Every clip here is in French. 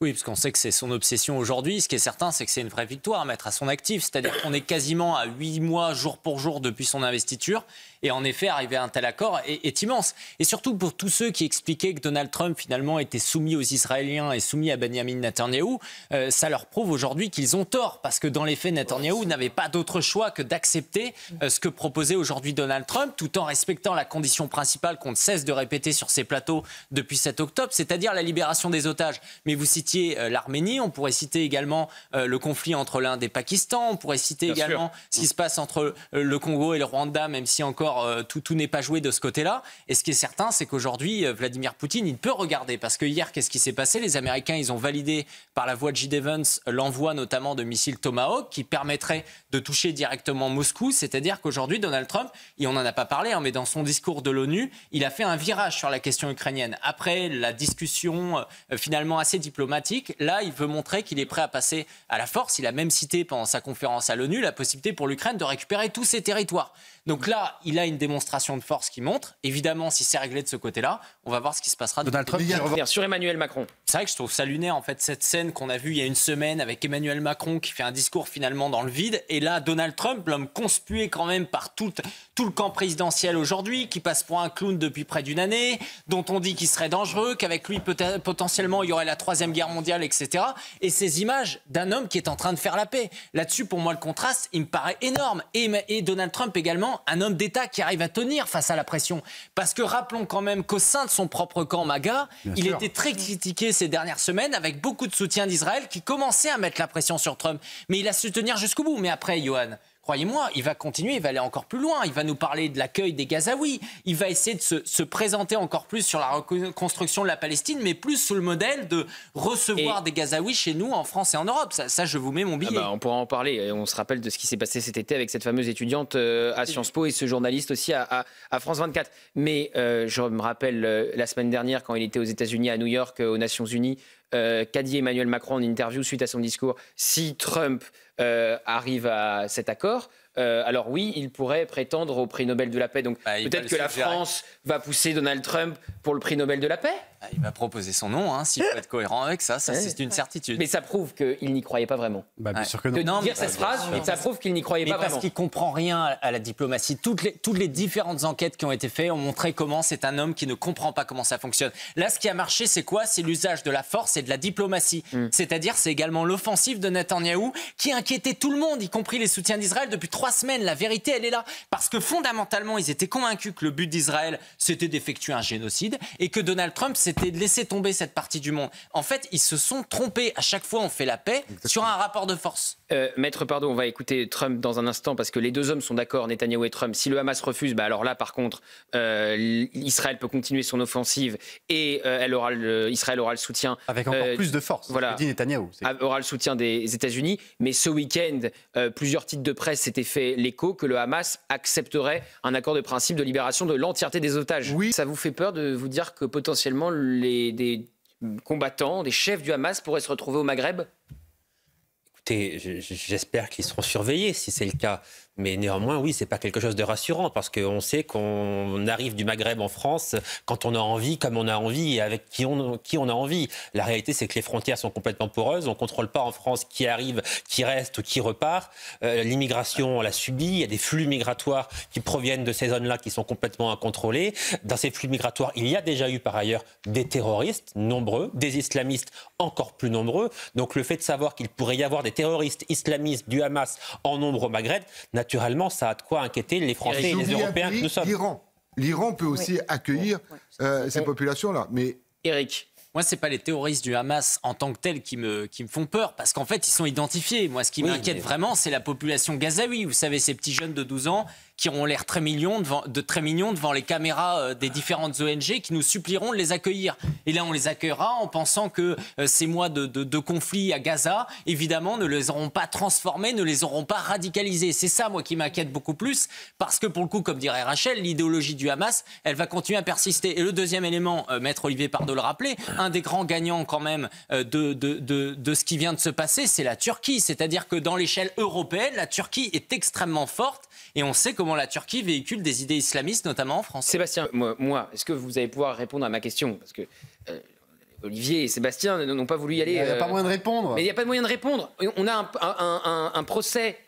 Oui, parce qu'on sait que c'est son obsession aujourd'hui. Ce qui est certain, c'est que c'est une vraie victoire à mettre à son actif. C'est-à-dire qu'on est quasiment à 8 mois, jour pour jour, depuis son investiture. Et en effet, arriver à un tel accord est immense. Et surtout pour tous ceux qui expliquaient que Donald Trump, finalement, était soumis aux Israéliens et soumis à Benjamin Netanyahou, ça leur prouve aujourd'hui qu'ils ont tort. Parce que dans les faits, Netanyahou n'avait pas d'autre choix que d'accepter ce que proposait aujourd'hui Donald Trump, tout en respectant la condition principale qu'on ne cesse de répéter sur ces plateaux depuis 7 octobre, c'est-à-dire la libération des otages. Mais vous citiez l'Arménie, on pourrait citer également le conflit entre l'Inde et le Pakistan, on pourrait citer également ce qui se passe entre le Congo et le Rwanda, même si encore tout n'est pas joué de ce côté-là. Et ce qui est certain, c'est qu'aujourd'hui, Vladimir Poutine, il peut regarder. Parce que hier, qu'est-ce qui s'est passé? Les Américains, ils ont validé par la voie de J. Evans l'envoi notamment de missiles Tomahawk qui permettraient de toucher directement Moscou. C'est-à-dire qu'aujourd'hui, Donald Trump, et on n'en a pas parlé, mais dans son discours de l'ONU, il a fait un virage sur la question ukrainienne. Après la discussion finalement assez diplomatique, là, il veut montrer qu'il est prêt à passer à la force. Il a même cité pendant sa conférence à l'ONU la possibilité pour l'Ukraine de récupérer tous ses territoires. Donc là, il a une démonstration de force qui montre. Évidemment, si c'est réglé de ce côté-là, on va voir ce qui se passera. Donald Trump revenir sur Emmanuel Macron. C'est vrai que je trouve ça lunaire, en fait, cette scène qu'on a vue il y a une semaine avec Emmanuel Macron qui fait un discours finalement dans le vide. Et là, Donald Trump, l'homme conspué quand même par tout le camp présidentiel aujourd'hui, qui passe pour un clown depuis près d'une année, dont on dit qu'il serait dangereux, qu'avec lui, peut-être, potentiellement, il y aurait la Troisième Guerre mondiale, etc. Et ces images d'un homme qui est en train de faire la paix. Là-dessus, pour moi, le contraste, il me paraît énorme. Et Donald Trump également, un homme d'État qui arrive à tenir face à la pression. Parce que rappelons quand même qu'au sein de son propre camp MAGA, il était très critiqué ces dernières semaines avec beaucoup de soutien d'Israël qui commençait à mettre la pression sur Trump. Mais il a su tenir jusqu'au bout. Mais après, Johan, croyez-moi, il va continuer, il va aller encore plus loin. Il va nous parler de l'accueil des Gazaouis. Il va essayer de se présenter encore plus sur la reconstruction de la Palestine, mais plus sous le modèle de recevoir des Gazaouis chez nous, en France et en Europe. Ça je vous mets mon billet. On pourra en parler. On se rappelle de ce qui s'est passé cet été avec cette fameuse étudiante à Sciences Po et ce journaliste aussi à France 24. Mais je me rappelle la semaine dernière, quand il était aux États-Unis, à New York, aux Nations Unies, qu'a dit Emmanuel Macron en interview suite à son discours. Si Trump arrive à cet accord, alors oui, il pourrait prétendre au prix Nobel de la paix. Donc peut-être que la France va pousser Donald Trump pour le prix Nobel de la paix. Il va proposer son nom, s'il faut être cohérent avec ça, c'est une certitude. Mais ça prouve qu'il n'y croyait pas vraiment. Bien sûr que non. Dire cette phrase, ça prouve qu'il n'y croyait pas vraiment. Parce qu'il ne comprend rien à la diplomatie. Toutes les différentes enquêtes qui ont été faites ont montré comment c'est un homme qui ne comprend pas comment ça fonctionne. Là, ce qui a marché, c'est quoi? C'est l'usage de la force et de la diplomatie. C'est-à-dire, c'est également l'offensive de Netanyahou qui inquiétait tout le monde, y compris les soutiens d'Israël, depuis 3 semaines. La vérité, elle est là. Parce que fondamentalement, ils étaient convaincus que le but d'Israël, c'était d'effectuer un génocide et que Donald Trump, c'était de laisser tomber cette partie du monde. En fait, ils se sont trompés. À chaque fois, on fait la paix sur un rapport de force. Maître Pardo, on va écouter Trump dans un instant parce que les deux hommes sont d'accord, Netanyahou et Trump. Si le Hamas refuse, alors là, par contre, Israël peut continuer son offensive et Israël aura le soutien. Avec encore plus de force, voilà, dit Netanyahou. Aura le soutien des États-Unis. Mais ce week-end, plusieurs titres de presse s'étaient fait l'écho que le Hamas accepterait un accord de principe de libération de l'entièreté des otages. Oui. Ça vous fait peur de vous dire que potentiellement des combattants, des chefs du Hamas pourraient se retrouver au Maghreb? Écoutez, j'espère qu'ils seront surveillés si c'est le cas. Mais néanmoins, oui, c'est pas quelque chose de rassurant parce qu'on sait qu'on arrive du Maghreb en France quand on a envie, comme on a envie et avec qui on a envie. La réalité, c'est que les frontières sont complètement poreuses. On contrôle pas en France qui arrive, qui reste ou qui repart. L'immigration, on l'a subie. Il y a des flux migratoires qui proviennent de ces zones-là qui sont complètement incontrôlés. Dans ces flux migratoires, il y a déjà eu par ailleurs des terroristes nombreux, des islamistes encore plus nombreux. Donc le fait de savoir qu'il pourrait y avoir des terroristes islamistes du Hamas en nombre au Maghreb, naturellement, ça a de quoi inquiéter les Français et les Européens que nous sommes. L'Iran peut aussi accueillir ces populations-là. Mais Eric, moi, ce n'est pas les terroristes du Hamas en tant que tels qui me font peur, parce qu'en fait, ils sont identifiés. Moi, ce qui m'inquiète vraiment, c'est la population gazaoui. Vous savez, ces petits jeunes de 12 ans qui auront l'air très mignons devant les caméras des différentes ONG qui nous supplieront de les accueillir. Et là, on les accueillera en pensant que ces mois de conflit à Gaza, évidemment, ne les auront pas transformés, ne les auront pas radicalisés. C'est ça, moi, qui m'inquiète beaucoup plus, parce que pour le coup, comme dirait Rachel, l'idéologie du Hamas, elle va continuer à persister. Et le deuxième élément, Maître Olivier Pardo le rappelait, un des grands gagnants quand même de ce qui vient de se passer, c'est la Turquie. C'est-à-dire que dans l'échelle européenne, la Turquie est extrêmement forte et on sait comment la Turquie véhicule des idées islamistes, notamment en France. Sébastien, moi, est-ce que vous allez pouvoir répondre à ma question? Parce que Olivier et Sébastien n'ont pas voulu y aller. Il n'y a pas moyen de répondre. Mais il n'y a pas de moyen de répondre. On a un procès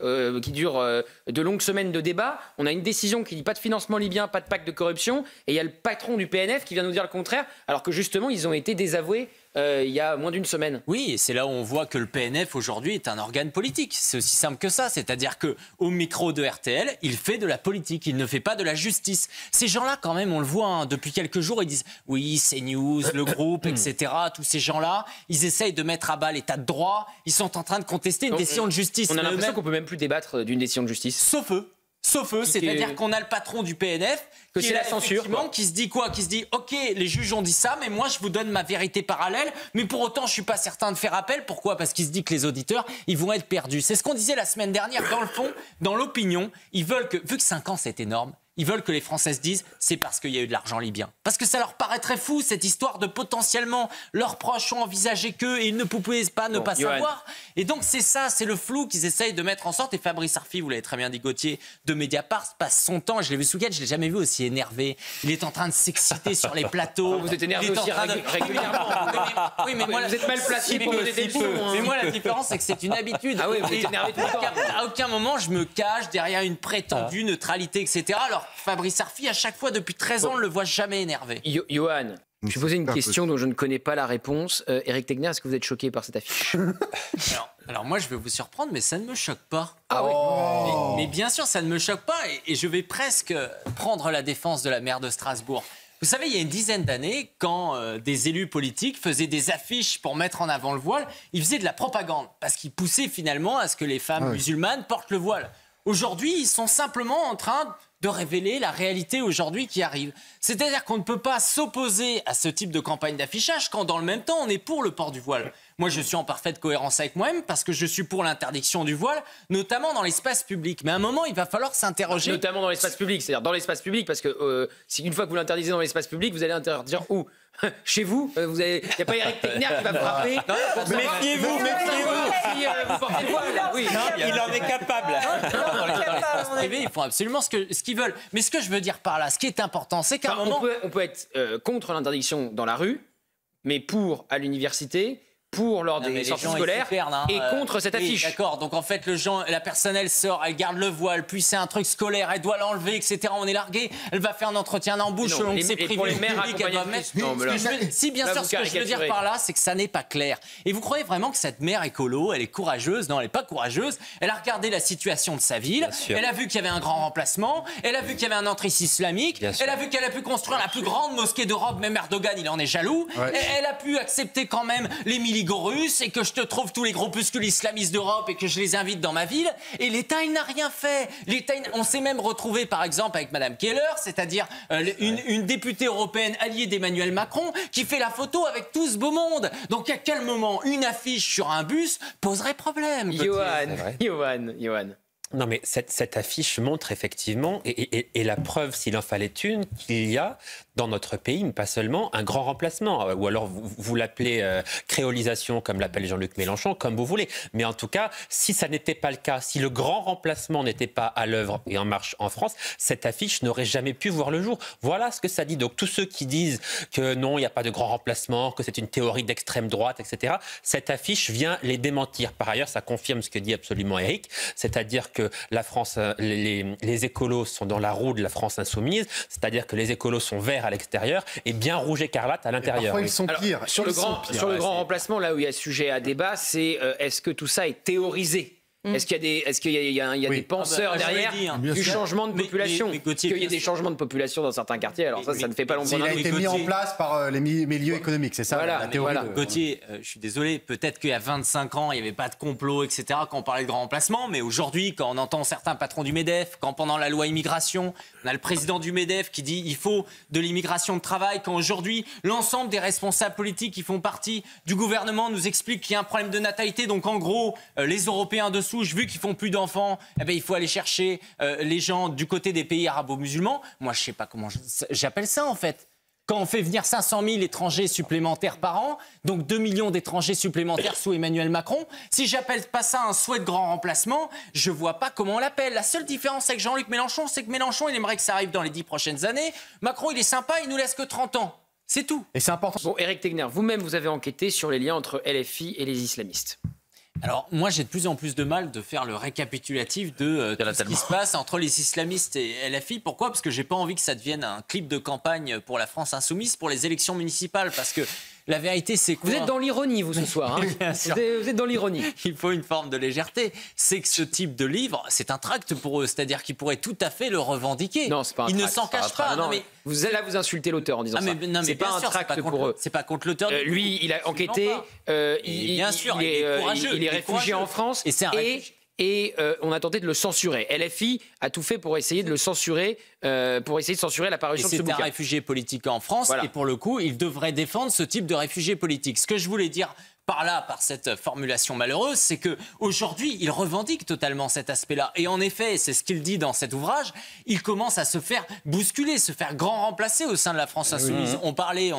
qui dure de longues semaines de débat. On a une décision qui dit pas de financement libyen, pas de pacte de corruption. Et il y a le patron du PNF qui vient nous dire le contraire, alors que justement, ils ont été désavoués il y a moins d'une semaine. Oui, et c'est là où on voit que le PNF aujourd'hui est un organe politique. C'est aussi simple que ça. C'est-à-dire qu'au micro de RTL, il fait de la politique, il ne fait pas de la justice. Ces gens-là, quand même, on le voit, depuis quelques jours, ils disent oui, c'est News, le groupe, etc. Tous ces gens-là, ils essayent de mettre à bas l'état de droit. Ils sont en train de contester une décision de justice. On a l'impression qu'on peut même plus débattre d'une décision de justice. Sauf eux, c'est-à-dire qu'on a le patron du PNF que c'est la censure, qui se dit quoi ? Qui se dit ok, les juges ont dit ça, mais moi je vous donne ma vérité parallèle, mais pour autant je suis pas certain de faire appel. Pourquoi ? Parce qu'il se dit que les auditeurs ils vont être perdus. C'est ce qu'on disait la semaine dernière. Dans le fond, dans l'opinion, ils veulent que, vu que 5 ans c'est énorme, ils veulent que les Français se disent c'est parce qu'il y a eu de l'argent libyen. Parce que ça leur paraît très fou cette histoire de potentiellement leurs proches ont envisagé qu'eux et ils ne pouvaient pas ne pas savoir. Et donc c'est ça, c'est le flou qu'ils essayent de mettre en sorte. Et Fabrice Arfi, vous l'avez très bien dit, Gauthier, de Mediapart, passe son temps, je l'ai vu ce week-end, je ne l'ai jamais vu aussi énervé. Il est en train de s'exciter sur les plateaux. Vous êtes énervé aussi régulièrement. Oui, mais moi, vous êtes mal placé pour donner des leçons. Mais moi la différence c'est que c'est une habitude. Ah oui, vous êtes énervé tout le temps. À aucun moment je me cache derrière une prétendue neutralité, etc. Alors Fabrice Arfi, à chaque fois depuis 13 ans, on ne le voit jamais énervé. Johan, je vais poser une question dont je ne connais pas la réponse. Éric Tegner, est-ce que vous êtes choqué par cette affiche ? alors moi, je vais vous surprendre, mais ça ne me choque pas. Ah oui. Mais bien sûr, ça ne me choque pas. Et je vais presque prendre la défense de la maire de Strasbourg. Vous savez, il y a une dizaine d'années, quand des élus politiques faisaient des affiches pour mettre en avant le voile, ils faisaient de la propagande. Parce qu'ils poussaient finalement à ce que les femmes musulmanes portent le voile. Aujourd'hui, ils sont simplement en train de révéler la réalité aujourd'hui qui arrive. C'est-à-dire qu'on ne peut pas s'opposer à ce type de campagne d'affichage quand dans le même temps on est pour le port du voile. Moi je suis en parfaite cohérence avec moi-même parce que je suis pour l'interdiction du voile, notamment dans l'espace public. Mais à un moment il va falloir s'interroger. Notamment dans l'espace public, c'est-à-dire dans l'espace public, parce que si une fois que vous l'interdisez dans l'espace public, vous allez interdire où ? Chez vous, il n'y a pas Éric Tegner qui va frapper. Méfiez-vous. Si vous portez le voile. Oui. Il en est capable. Dans l'espace privé, ils font absolument ce qu'ils veulent. Mais ce que je veux dire par là, ce qui est important, c'est qu'à un moment... On peut être contre l'interdiction dans la rue, mais pour à l'université, pour lors des sorties scolaires, et contre cette affiche. D'accord, donc en fait, la personne, elle sort, elle garde le voile, puis c'est un truc scolaire, elle doit l'enlever, etc. On est largué, elle va faire un entretien d'embauche selon que c'est privé. Pour les mères elle doit mettre... Si, bien sûr, ce que je veux dire par là, c'est que ça n'est pas clair. Et vous croyez vraiment que cette mère écolo, elle est courageuse ? Non, elle n'est pas courageuse. Elle a regardé la situation de sa ville, elle a vu qu'il y avait un grand remplacement, elle a vu qu'il y avait un entrisme islamique, elle a vu qu'elle a pu construire la plus grande mosquée d'Europe, même Erdogan, il en est jaloux, elle a pu accepter quand même les russes et que je te trouve tous les groupuscules islamistes d'Europe et que je les invite dans ma ville. Et l'État, il n'a rien fait. On s'est même retrouvé, par exemple, avec Madame Keller, c'est-à-dire une députée européenne alliée d'Emmanuel Macron, qui fait la photo avec tout ce beau monde. Donc, à quel moment une affiche sur un bus poserait problème ? Johan. Non, mais cette affiche montre effectivement, et la preuve, s'il en fallait une, qu'il y a dans notre pays, mais pas seulement, un grand remplacement. Ou alors vous l'appelez créolisation, comme l'appelle Jean-Luc Mélenchon, comme vous voulez. Mais en tout cas, si ça n'était pas le cas, si le grand remplacement n'était pas à l'œuvre et en marche en France, cette affiche n'aurait jamais pu voir le jour. Voilà ce que ça dit. Donc tous ceux qui disent que non, il n'y a pas de grand remplacement, que c'est une théorie d'extrême droite, etc., cette affiche vient les démentir. Par ailleurs, ça confirme ce que dit absolument Éric, c'est-à-dire que la France, les écolos sont dans la roue de la France insoumise, c'est-à-dire que les écolos sont verts à l'extérieur et bien rouge écarlate à l'intérieur. Parfois, ils sont pires. Sur le grand remplacement, là où il y a sujet à débat, c'est est-ce que tout ça est théorisé ? Est-ce qu'il y a des penseurs derrière du changement de population ? Qu'il y ait des changements de population dans certains quartiers, alors ça ne fait pas longtemps. Il a été mis en place par les milieux économiques, c'est ça la théorie. Gauthier, je suis désolé, peut-être qu'il y a 25 ans, il n'y avait pas de complot, etc., quand on parlait de grand remplacement, mais aujourd'hui, quand on entend certains patrons du MEDEF, quand pendant la loi immigration, on a le président du MEDEF qui dit il faut de l'immigration de travail, quand aujourd'hui, l'ensemble des responsables politiques qui font partie du gouvernement nous expliquent qu'il y a un problème de natalité, donc en gros, les Européens dessous, vu qu'ils font plus d'enfants, il faut aller chercher les gens du côté des pays arabo-musulmans. Moi, je ne sais pas comment j'appelle ça, en fait. Quand on fait venir 500 000 étrangers supplémentaires par an, donc 2 millions d'étrangers supplémentaires sous Emmanuel Macron, si j'appelle pas ça un souhait de grand remplacement, je vois pas comment on l'appelle. La seule différence avec Jean-Luc Mélenchon, c'est que Mélenchon, il aimerait que ça arrive dans les 10 prochaines années. Macron, il est sympa, il nous laisse que 30 ans. C'est tout. Et c'est important. Bon, Éric Tegner, vous-même, vous avez enquêté sur les liens entre LFI et les islamistes. Alors, moi, j'ai de plus en plus de mal de faire le récapitulatif de tout ce qui se passe entre les islamistes et LFI. Pourquoi ? Parce que j'ai pas envie que ça devienne un clip de campagne pour la France insoumise pour les élections municipales. Parce que la vérité, c'est quoi ? Vous êtes dans l'ironie, vous, ce soir. Hein. Bien sûr. Vous êtes dans l'ironie. Il faut une forme de légèreté. C'est que ce type de livre, c'est un tract pour eux. C'est-à-dire qu'ils pourraient tout à fait le revendiquer. Non, c'est pas un Ils tract. ne s'en cachent pas. Non, mais... vous insultez l'auteur en disant ça. C'est pas un tract pour eux. C'est pas contre l'auteur. Lui, il a enquêté. Bien sûr, il est courageux. Il est réfugié en France. Et c'est un réfugié. Et on a tenté de le censurer. LFI a tout fait pour essayer de le censurer, l'apparition de ce bouquin. C'est un réfugié politique en France, voilà. Et pour le coup, il devrait défendre ce type de réfugié politique. Ce que je voulais dire par cette formulation malheureuse, c'est qu'aujourd'hui, il revendique totalement cet aspect-là. Et en effet, c'est ce qu'il dit dans cet ouvrage, il commence à se faire bousculer, se faire grand remplacer au sein de la France insoumise. On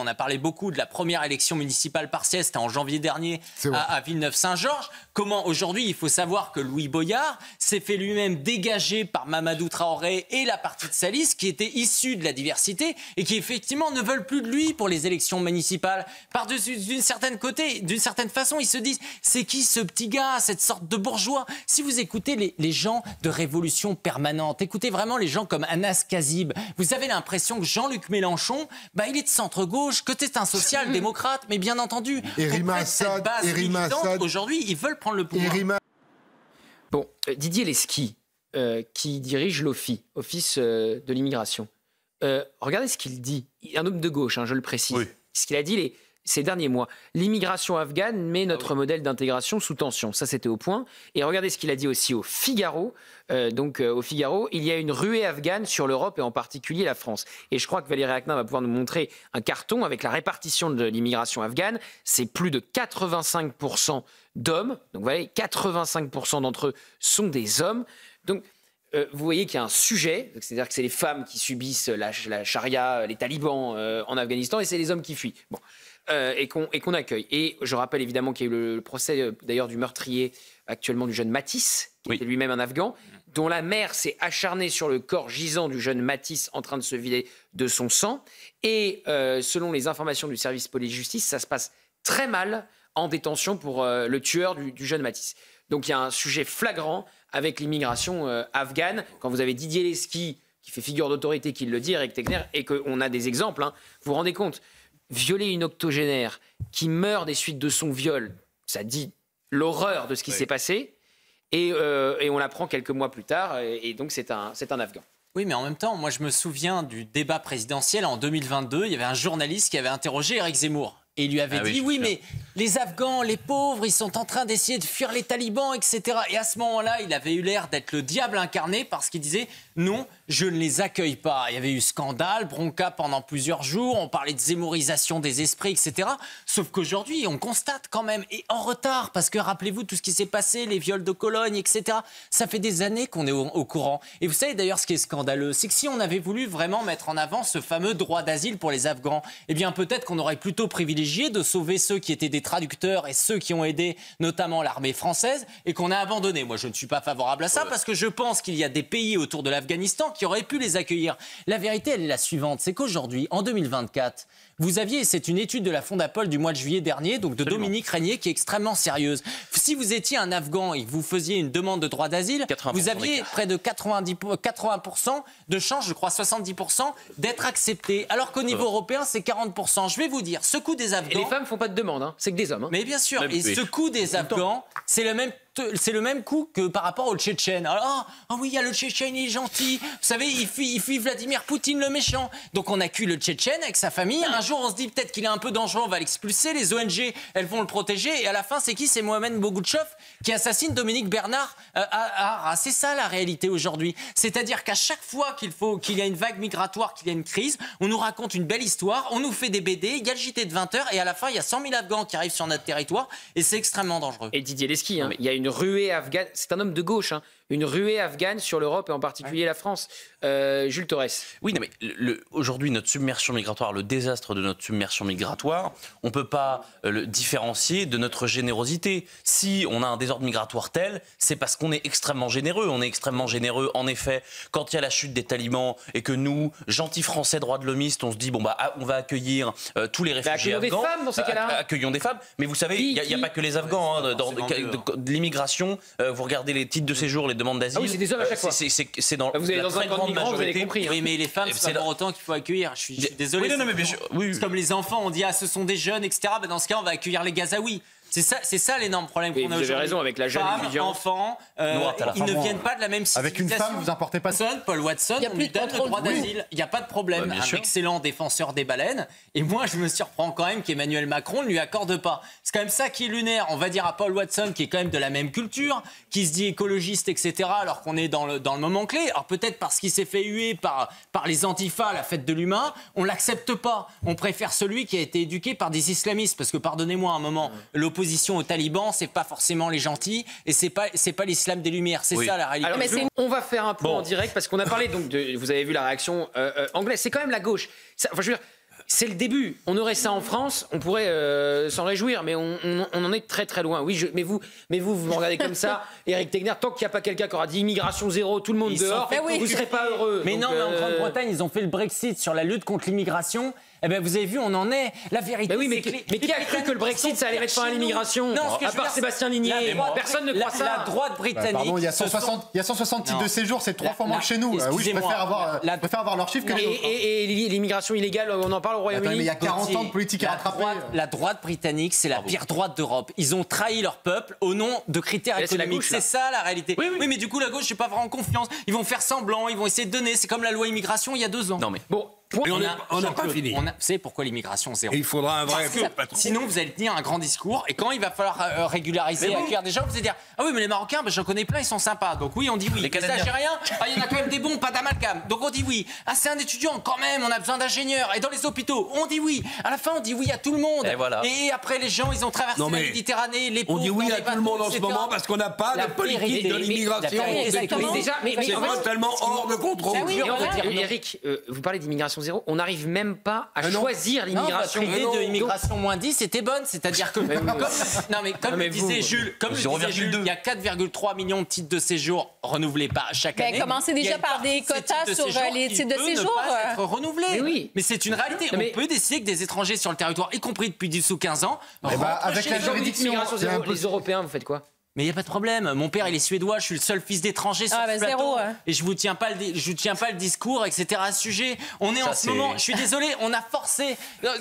a parlé beaucoup de la première élection municipale partielle, c'était en janvier dernier à Villeneuve-Saint-Georges. Comment aujourd'hui, il faut savoir que Louis Boyard s'est fait lui-même dégager par Mamadou Traoré et la partie de sa liste qui était issue de la diversité et qui effectivement ne veulent plus de lui pour les élections municipales. D'une certaine façon, ils se disent, c'est qui ce petit gars, cette sorte de bourgeois ? Si vous écoutez les gens de Révolution Permanente, écoutez vraiment les gens comme Anas Kazib, vous avez l'impression que Jean-Luc Mélenchon, il est de centre-gauche, que c'est un social-démocrate, mais bien entendu, Rima Assad, aujourd'hui, ils veulent prendre le pouvoir. Bon, Didier Lesky, qui dirige l'OFII, Office de l'immigration, regardez ce qu'il dit. Un homme de gauche, je le précise. Oui. Ce qu'il a dit ces derniers mois. L'immigration afghane met notre modèle d'intégration sous tension. Ça, c'était au point. Et regardez ce qu'il a dit aussi au Figaro. Au Figaro, il y a une ruée afghane sur l'Europe et en particulier la France. Et je crois que Valérie Aknin va pouvoir nous montrer un carton avec la répartition de l'immigration afghane. C'est plus de 85% d'hommes. Donc, vous voyez, 85% d'entre eux sont des hommes. Donc, vous voyez qu'il y a un sujet, c'est-à-dire que c'est les femmes qui subissent la charia, les talibans en Afghanistan, et c'est les hommes qui fuient. Bon. Et qu'on accueille. Et je rappelle évidemment qu'il y a eu le procès d'ailleurs du meurtrier actuellement du jeune Matisse, qui était lui-même un Afghan, dont la mère s'est acharnée sur le corps gisant du jeune Matisse en train de se vider de son sang. Et selon les informations du service police-justice, ça se passe très mal en détention pour le tueur du jeune Matisse. Donc il y a un sujet flagrant avec l'immigration afghane. Quand vous avez Didier Lesky, qui fait figure d'autorité, qui le dit, Éric Tegner, et qu'on a des exemples, vous vous rendez compte ? Violer une octogénaire qui meurt des suites de son viol, ça dit l'horreur de ce qui s'est passé, et on l'apprend quelques mois plus tard, et donc c'est un Afghan. Oui, mais en même temps, moi je me souviens du débat présidentiel en 2022, il y avait un journaliste qui avait interrogé Éric Zemmour. Et il lui avait dit, mais les Afghans, les pauvres, ils sont en train d'essayer de fuir les talibans, etc. Et à ce moment-là, il avait eu l'air d'être le diable incarné parce qu'il disait, non, je ne les accueille pas. Il y avait eu scandale, bronca pendant plusieurs jours, on parlait de zémorisation des esprits, etc. Sauf qu'aujourd'hui, on constate quand même, et en retard, parce que rappelez-vous tout ce qui s'est passé, les viols de Cologne, etc. Ça fait des années qu'on est au courant. Et vous savez d'ailleurs ce qui est scandaleux, c'est que si on avait voulu vraiment mettre en avant ce fameux droit d'asile pour les Afghans, eh bien peut-être qu'on aurait plutôt privilégié de sauver ceux qui étaient des traducteurs et ceux qui ont aidé notamment l'armée française et qu'on a abandonné. Moi, je ne suis pas favorable à ça parce que je pense qu'il y a des pays autour de l'Afghanistan qui auraient pu les accueillir. La vérité, elle est la suivante, c'est qu'aujourd'hui, en 2024, vous aviez, c'est une étude de la Fondapol du mois de juillet dernier, donc de Dominique Régnier, qui est extrêmement sérieuse. Si vous étiez un Afghan et que vous faisiez une demande de droit d'asile, vous aviez près de 80% de chances, je crois 70%, d'être accepté. Alors qu'au niveau européen, c'est 40%. Je vais vous dire, ce coup des Afghans... Et les femmes ne font pas de demande, c'est que des hommes. Mais bien sûr, et ce coup des Afghans, c'est le même coup que par rapport aux Tchétchènes. Alors, oui, il y a le Tchétchène, il est gentil. Vous savez, il fuit Vladimir Poutine, le méchant. Donc on accuse le Tchétchène avec sa famille. Un jour, on se dit peut-être qu'il est un peu dangereux, on va l'expulser. Les ONG, elles vont le protéger. Et à la fin, c'est qui ? C'est Mohamed Bogoutchev qui assassine Dominique Bernard à Arras. C'est ça la réalité aujourd'hui. C'est-à-dire qu'à chaque fois qu'il y a une vague migratoire, qu'il y a une crise, on nous raconte une belle histoire, on nous fait des BD, il y a le JT de 20h, et à la fin, il y a 100 000 Afghans qui arrivent sur notre territoire, et c'est extrêmement dangereux. Et Didier Lesky, il y a une ruée afghane. C'est un homme de gauche, hein, une ruée afghane sur l'Europe et en particulier la France. Jules Torres. Oui, non, mais aujourd'hui, notre submersion migratoire, le désastre de notre submersion migratoire, on ne peut pas le différencier de notre générosité. Si on a un désordre migratoire tel, c'est parce qu'on est extrêmement généreux. On est extrêmement généreux, en effet, quand il y a la chute des talibans et que nous, gentils Français droits de l'homiste, on se dit, bon, bah, on va accueillir tous les réfugiés afghans. Accueillons des femmes dans ces cas-là. Accueillons des femmes. Mais vous savez, il n'y a pas que les Afghans. Hein, dans de l'immigration, vous regardez les titres de séjour, les demandes d'asile. Ah oui, c'est des hommes à chaque fois. C'est dans vous allez la dans un très camp de grande migrants, vous avez majorité. compris. Oui, mais les femmes, c'est pas pour autant qu'il faut accueillir. Je suis désolé. Oui, non, mais bien sûr. Oui. C'est comme les enfants, on dit ah ce sont des jeunes, etc. Ben, dans ce cas, on va accueillir les Gazaouis. C'est ça l'énorme problème qu'on a aujourd'hui. Vous avez raison avec la jeune Femmes, étudiante. enfants, ils ne viennent pas de la même civilisation. Avec une femme, vous importez pas ça. Paul Watson, on lui donne le droit d'asile. Il n'y a pas de problème. Un excellent défenseur des baleines. Et moi, je me surprends quand même qu'Emmanuel Macron ne lui accorde pas. C'est quand même ça qui est lunaire. On va dire à Paul Watson, qui est quand même de la même culture, qui se dit écologiste, etc., alors qu'on est dans le moment clé. Alors peut-être parce qu'il s'est fait huer par les antifas, la fête de l'humain, on l'accepte pas. On préfère celui qui a été éduqué par des islamistes. Parce que, pardonnez-moi un moment, l'opposition aux talibans, c'est pas forcément les gentils et c'est pas l'islam des Lumières. C'est ça la réalité. Alors, on va faire un point en direct parce qu'on a parlé donc vous avez vu la réaction anglaise. C'est quand même la gauche. Enfin, je veux dire, c'est le début. On aurait ça en France, on pourrait s'en réjouir, mais on en est très très loin. Oui, mais vous me regardez comme ça, Éric Tegner, tant qu'il n'y a pas quelqu'un qui aura dit immigration zéro, tout le monde dehors, vous ne serez pas heureux. Mais donc, non, mais en Grande-Bretagne, ils ont fait le Brexit sur la lutte contre l'immigration. Eh ben, vous avez vu, on en est. La vérité, mais qui a cru que le Brexit, ça allait mettre fin à l'immigration? À part Sébastien Ligné, personne ne croit ça. La droite britannique. Pardon, il y a 160 titres de séjour, c'est 3 fois moins que chez nous. Oui, je préfère avoir leurs chiffres que les autres. Et l'immigration illégale, on en parle au Royaume-Uni. Mais il y a 40 ans de politique à rattraper. La droite britannique, c'est la pire droite d'Europe. Ils ont trahi leur peuple au nom de critères économiques. C'est ça la réalité. Oui, mais du coup, la gauche, je suis pas vraiment confiance. Ils vont faire semblant, ils vont essayer de donner. C'est comme la loi immigration il y a 2 ans. Non, mais bon. Et on n'a pas fini. Vous savez pourquoi l'immigration zéro? Et il faudra un vrai patron. Sinon, vous allez tenir un grand discours et quand il va falloir régulariser, accueillir des gens, vous allez dire ah oui, mais les Marocains, j'en connais plein, ils sont sympas. Donc oui, on dit oui. Les Algériens, il y en a quand même des bons, pas d'amalgame. Donc on dit oui. Ah, c'est un étudiant, quand même, on a besoin d'ingénieurs. Et dans les hôpitaux, on dit oui. À la fin, on dit oui à tout le monde. Et voilà. Et après, les gens, ils ont traversé la Méditerranée, les pauvres. On dit oui à tout le monde en ce moment parce qu'on n'a pas de politique de l'immigration. C'est totalement hors de contrôle. Eric, vous parlez d'immigration zéro, on n'arrive même pas à choisir l'immigration. L'idée de immigration moins 10 c'était bonne, c'est-à-dire que comme le disait Jules, il y a 4,3 millions de titres de séjour renouvelés chaque année. Commencez déjà par des quotas sur les titres de séjour. Être renouvelés. Mais c'est une réalité. On peut décider que des étrangers sur le territoire, y compris depuis 10 ou 15 ans, avec la juridiction, les Européens, vous faites quoi? Mais il n'y a pas de problème. Mon père, il est suédois. Je suis le seul fils d'étranger sur ce plateau. Et je vous tiens pas le discours, etc. à ce sujet. On est en ce moment. Je suis désolé. On a forcé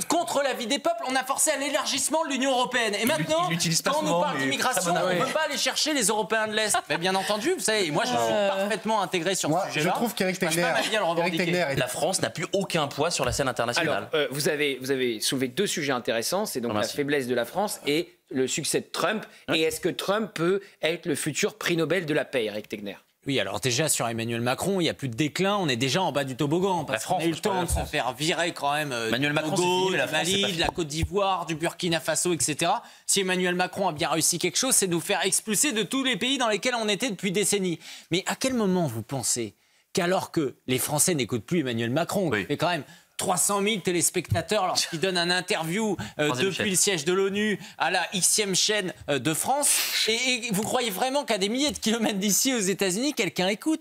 contre l'avis des peuples. On a forcé à l'élargissement de l'Union européenne. Et maintenant, quand on nous parle d'immigration, on ne peut pas aller chercher les Européens de l'Est. Mais bien entendu, vous savez. Moi, je suis parfaitement intégré sur ce sujet-là. Je trouve qu'Éric Tegner, la France n'a plus aucun poids sur la scène internationale. Alors, vous avez soulevé 2 sujets intéressants. C'est donc la faiblesse de la France et le succès de Trump. Et est-ce que Trump peut être le futur prix Nobel de la paix, Éric Tegner? Oui, alors déjà sur Emmanuel Macron, il n'y a plus de déclin, on est déjà en bas du toboggan. Parce qu'on a eu le temps de se faire virer quand même Emmanuel Macron, Togo, du Mali, de la Côte d'Ivoire, du Burkina Faso, etc. Si Emmanuel Macron a bien réussi quelque chose, c'est de nous faire expulser de tous les pays dans lesquels on était depuis des décennies. Mais à quel moment vous pensez qu'alors que les Français n'écoutent plus Emmanuel Macron, mais quand même 300 000 téléspectateurs lorsqu'il donne un interview depuis le siège de l'ONU à la Xème chaîne de France. Et vous croyez vraiment qu'à des milliers de kilomètres d'ici aux États-Unis, quelqu'un écoute?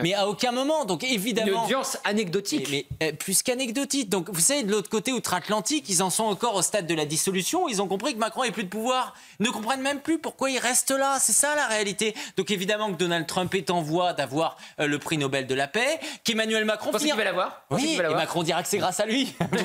Mais à aucun moment. Donc évidemment. Une audience anecdotique. Mais plus qu'anecdotique. Donc vous savez, de l'autre côté outre-Atlantique, ils en sont encore au stade de la dissolution. Ils ont compris que Macron n'ait plus de pouvoir. Ils ne comprennent même plus pourquoi il reste là. C'est ça la réalité. Donc évidemment que Donald Trump est en voie d'avoir le prix Nobel de la paix, qu'Emmanuel Macron. Vous pensez qu'il va l'avoir? Oui, et Macron dira que c'est grâce à lui. Il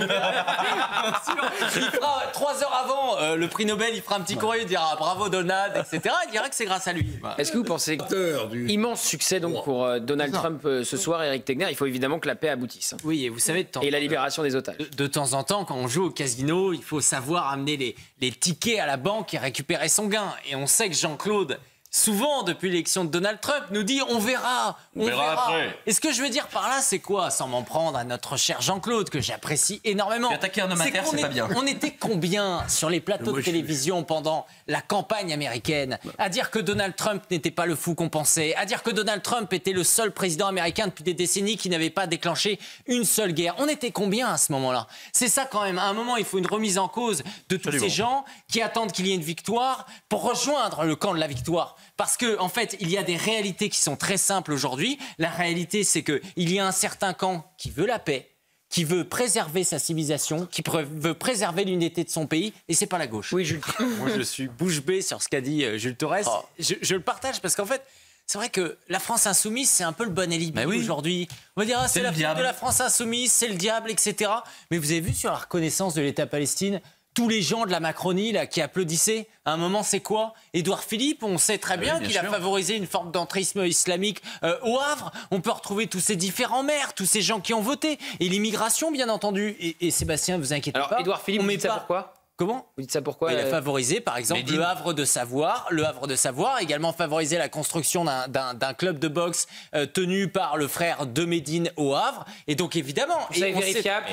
fera 3 heures avant le prix Nobel, il fera un petit courrier, il dira bravo Donald, etc. Il dira que c'est grâce à lui. Est-ce que vous pensez que immense succès donc pour Donald Trump ce soir, Éric Tegner? Il faut évidemment que la paix aboutisse. Oui, et vous savez et la libération des otages. De temps en temps, quand on joue au casino, il faut savoir amener les tickets à la banque et récupérer son gain. Et on sait que Jean-Claude souvent depuis l'élection de Donald Trump, nous dit on verra, on verra après. Et ce que je veux dire par là, c'est quoi, sans m'en prendre à notre cher Jean-Claude, que j'apprécie énormément. Attaquer un homme à terre, c'est pas bien. On était combien sur les plateaux de télévision pendant la campagne américaine à dire que Donald Trump n'était pas le fou qu'on pensait, à dire que Donald Trump était le seul président américain depuis des décennies qui n'avait pas déclenché une seule guerre. On était combien à ce moment-là? C'est ça quand même. À un moment, il faut une remise en cause de tous ces gens qui attendent qu'il y ait une victoire pour rejoindre le camp de la victoire. Parce que, en fait, il y a des réalités qui sont très simples aujourd'hui. La réalité, c'est qu'il y a un certain camp qui veut la paix, qui veut préserver sa civilisation, qui veut préserver l'unité de son pays, et c'est pas la gauche. Oui, Jules. Moi, je suis bouche bée sur ce qu'a dit Jules Torres. Oh. Je le partage parce qu'en fait, c'est vrai que la France insoumise, c'est un peu le bon alibi aujourd'hui. On va dire, c'est la faute de la France insoumise, c'est le diable, etc. Mais vous avez vu sur la reconnaissance de l'État palestinien, tous les gens de la Macronie là, qui applaudissaient, à un moment, c'est quoi? Édouard Philippe, on sait très bien qu'il a favorisé une forme d'entrisme islamique au Havre. On peut retrouver tous ces différents maires, tous ces gens qui ont voté. Et l'immigration, bien entendu. Et Sébastien, vous inquiétez pas. Alors, Édouard Philippe, vous dites ça pourquoi? Comment? Vous dites ça pourquoi? Il a favorisé, par exemple, le Havre de Savoie, également favorisé la construction d'un club de boxe tenu par le frère de Médine au Havre. Et donc, évidemment... Vous savez vérifiable,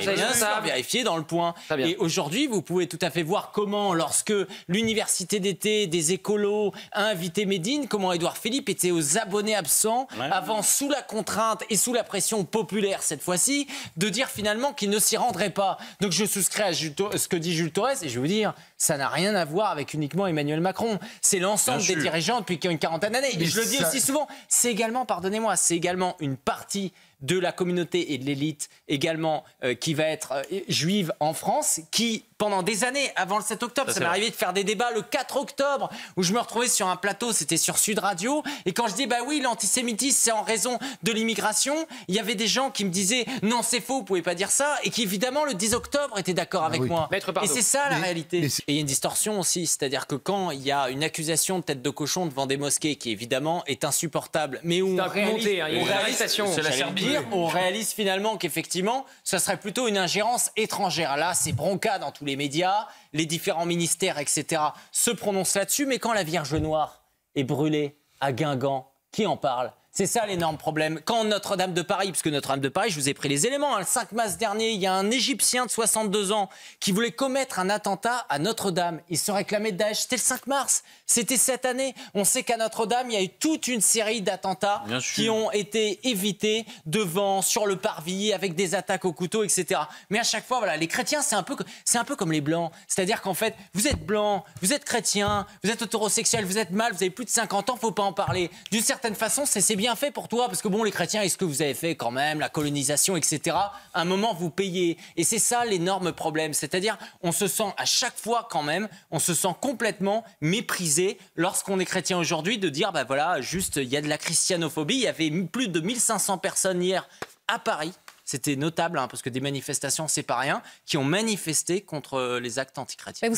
vérifié dans le point. Et aujourd'hui, vous pouvez tout à fait voir comment, lorsque l'université d'été des écolos a invité Médine, comment Édouard Philippe était aux abonnés absents, avant, sous la contrainte et sous la pression populaire, cette fois-ci, de dire finalement qu'il ne s'y rendrait pas. Donc, je souscris à ce que dit Jules Torres, et je veux dire, ça n'a rien à voir avec uniquement Emmanuel Macron. C'est l'ensemble des dirigeants depuis une quarantaine d'années. Et je le dis aussi souvent, c'est également, pardonnez-moi, c'est également une partie de la communauté et de l'élite également qui va être juive en France, qui, pendant des années, avant le 7 octobre, ça m'est arrivé de faire des débats le 4 octobre, où je me retrouvais sur un plateau, c'était sur Sud Radio, et quand je dis, bah oui, l'antisémitisme, c'est en raison de l'immigration, il y avait des gens qui me disaient, non, c'est faux, vous pouvez pas dire ça, et qui, évidemment, le 10 octobre, étaient d'accord avec moi. Et c'est ça, la réalité. Et il y a une distorsion aussi, c'est-à-dire que quand il y a une accusation de tête de cochon devant des mosquées, qui, évidemment, est insupportable, mais où on réalise finalement qu'effectivement, ce serait plutôt une ingérence étrangère. Là, c'est bronca dans tous les médias, les différents ministères, etc. se prononcent là-dessus, mais quand la Vierge Noire est brûlée à Guingamp, qui en parle? C'est ça l'énorme problème. Quand Notre-Dame de Paris, parce que Notre-Dame de Paris, je vous ai pris les éléments, le 5 mars dernier, il y a un Égyptien de 62 ans qui voulait commettre un attentat à Notre-Dame. Il se réclamait de Daesh. C'était le 5 mars. C'était cette année. On sait qu'à Notre-Dame, il y a eu toute une série d'attentats qui ont été évités devant, sur le parvis, avec des attaques au couteau, etc. Mais à chaque fois, voilà, les chrétiens, c'est un peu comme les blancs. C'est-à-dire qu'en fait, vous êtes blanc, vous êtes chrétien, vous êtes hétérosexuel, vous êtes mâle, vous avez plus de 50 ans, faut pas en parler. D'une certaine façon, c'est bien fait pour toi, parce que bon, les chrétiens, est-ce que vous avez fait quand même la colonisation, etc. À un moment, vous payez. Et c'est ça l'énorme problème. C'est-à-dire, on se sent à chaque fois quand même, on se sent complètement méprisé lorsqu'on est chrétien aujourd'hui, de dire, bah voilà, juste, il y a de la christianophobie. Il y avait plus de 1500 personnes hier à Paris. C'était notable, hein, parce que des manifestations, c'est pas rien, qui ont manifesté contre les actes antichrétiens.